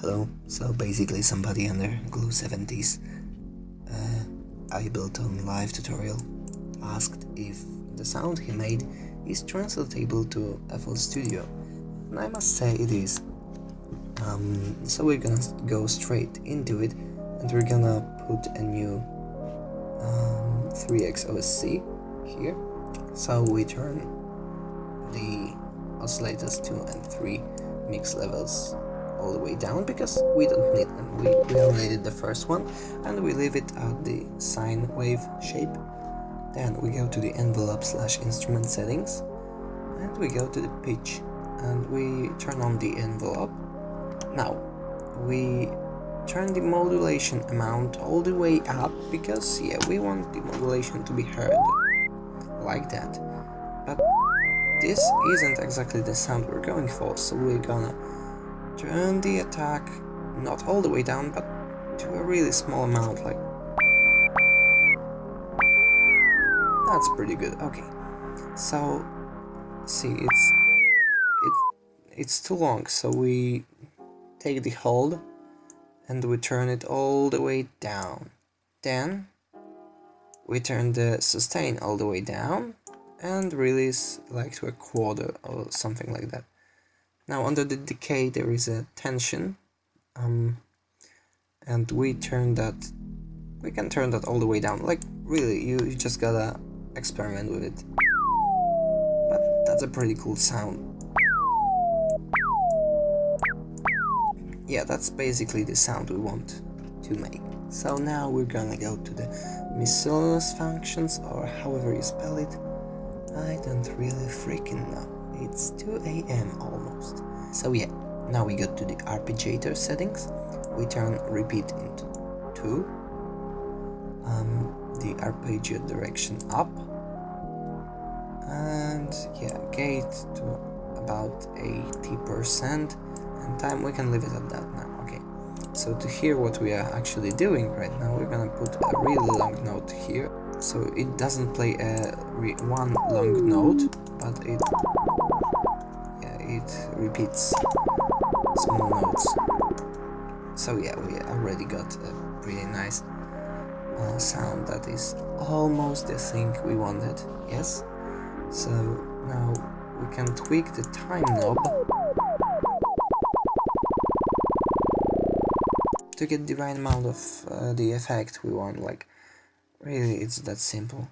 Hello, so basically somebody under Glue 70s Ableton live tutorial asked if the sound he made is translatable to FL Studio, and I must say it is. So we're gonna go straight into it, and we're gonna put a new 3x OSC here. So we turn the oscillators 2 and 3 mix levels all the way down because we don't need them. We already did the first one, and we leave it at the sine wave shape. Then we go to the envelope/instrument settings, and we go to the pitch, and we turn on the envelope. Now we turn the modulation amount all the way up because we want the modulation to be heard like that. But this isn't exactly the sound we're going for, so we're gonna turn the attack not all the way down, but to a really small amount, like that's pretty good. Okay, so see, it's too long, so we take the hold and we turn it all the way down. Then we turn the sustain all the way down and release like to a quarter or something like that. Now under the decay there is a tension, and we can turn that all the way down. Like really, you just gotta experiment with it. But that's a pretty cool sound. Yeah, that's basically the sound we want to make. So now we're gonna go to the miscellaneous functions, or however you spell it. I don't really freaking know. It's 2 AM almost. So yeah, now we go to the arpeggiator settings. We turn repeat into 2. The arpeggio direction up. And yeah, gate to about 80%. And time we can leave it at that now. Okay, so to hear what we are actually doing right now, we're gonna put a really long note here, so it doesn't play one long note, but it repeats small notes. So yeah, we already got a pretty nice sound that is almost the thing we wanted. Yes, so now we can tweak the time knob to get the right amount of the effect we want. Like really, it's that simple.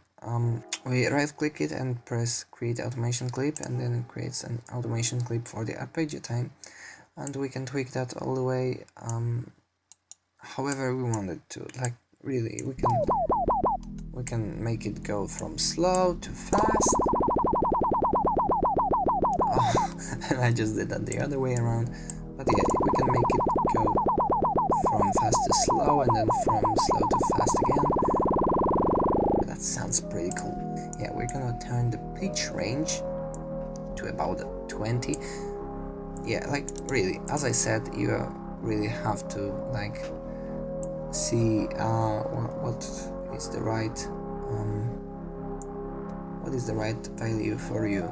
We right click it and press create automation clip, and then it creates an automation clip for the arpeggio time, and we can tweak that all the way however we want it to. Like really, we can make it go from slow to fast. And I just did that the other way around, but yeah, we can make it go from fast to slow, and then from slow to fast again. That sounds pretty cool. Yeah, we're gonna turn the pitch range to about 20. Yeah, like really, as I said, you really have to like see what is the right value for you.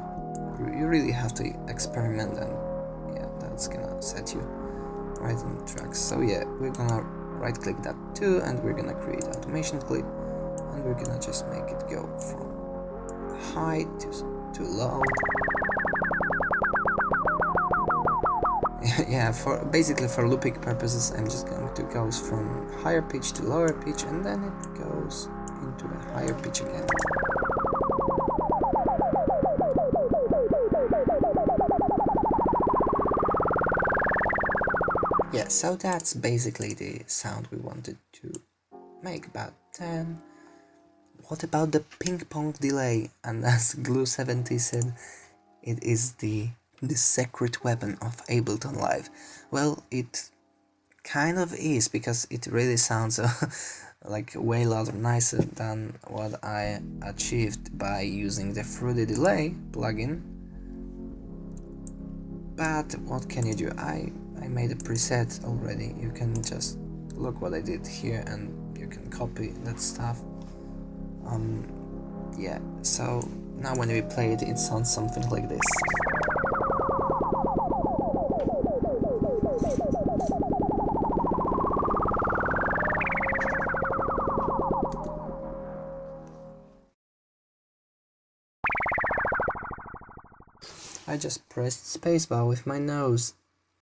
You really have to experiment, and yeah, that's gonna set you right in the tracks. So yeah, we're gonna right click that too, and we're gonna create automation clip, and we're gonna just make it go from high to low. Yeah, basically for looping purposes, I'm just going to go from higher pitch to lower pitch, and then it goes into a higher pitch again. Yeah, so that's basically the sound we wanted to make. But then, what about the ping pong delay? And as Glue 70 said, it is the secret weapon of Ableton Live. Well, it kind of is, because it really sounds like way louder, nicer than what I achieved by using the Fruity Delay plugin. But what can you do? I made a preset already. You can just look what I did here, and you can copy that stuff. Yeah, so now when we play it, it sounds something like this. I just pressed spacebar with my nose.